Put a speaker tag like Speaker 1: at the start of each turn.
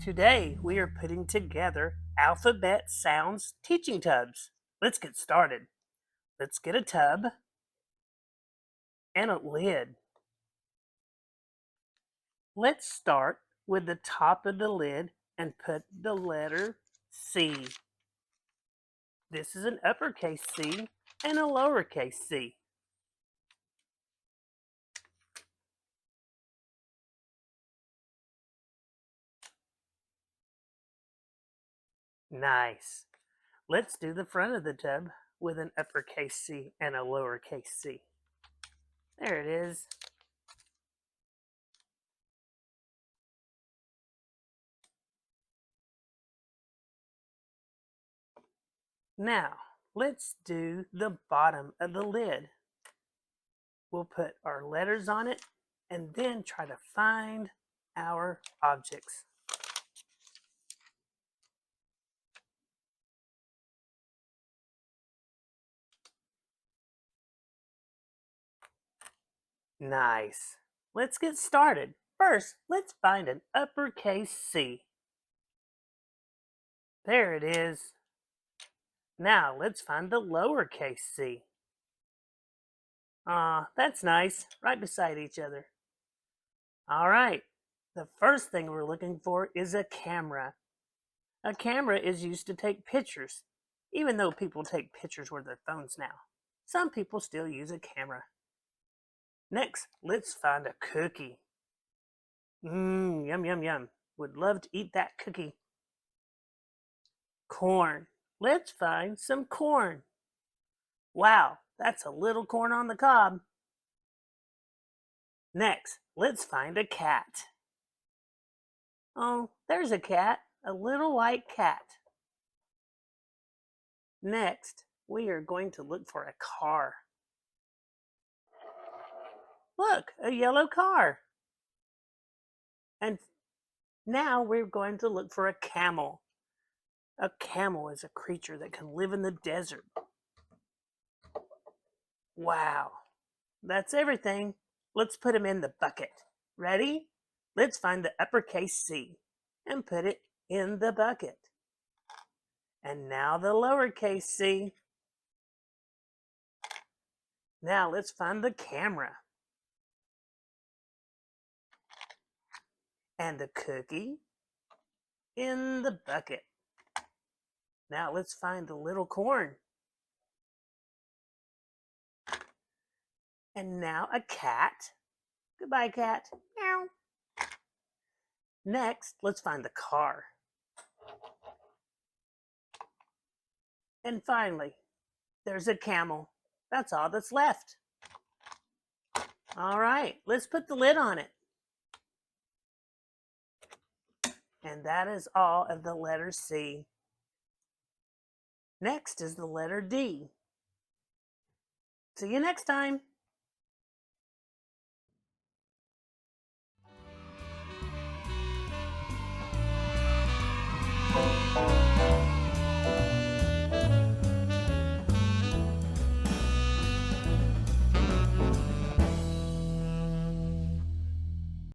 Speaker 1: Today we are putting together alphabet sounds teaching tubs. Let's get started. Let's get a tub and a lid. Let's start with the top of the lid and put the letter C. This is an uppercase C and a lowercase c. Nice. Let's do the front of the tub with an uppercase C and a lowercase c. There it is. Now, let's do the bottom of the lid. We'll put our letters on it and then try to find our objects. Nice. Let's get started. First, let's find an uppercase C. There it is. Now, let's find the lowercase c. That's nice, right beside each other. All right, the first thing we're looking for is a camera. A camera is used to take pictures, even though people take pictures with their phones now. Some people still use a camera. Next, let's find a cookie. Yum, yum, yum. Would love to eat that cookie. Corn. Let's find some corn. Wow, that's a little corn on the cob. Next, let's find a cat. Oh, there's a cat, a little white cat. Next, we are going to look for a car. Look, a yellow car. And now we're going to look for a camel. A camel is a creature that can live in the desert. Wow, that's everything. Let's put him in the bucket. Ready? Let's find the uppercase C and put it in the bucket. And now the lowercase c. Now let's find the camera. And the cookie in the bucket. Now let's find the little corn. And now a cat. Goodbye, cat. Meow. Next, let's find the car. And finally, there's a camel. That's all that's left. All right, let's put the lid on it. And that is all of the letter C. Next is the letter D. See you next time.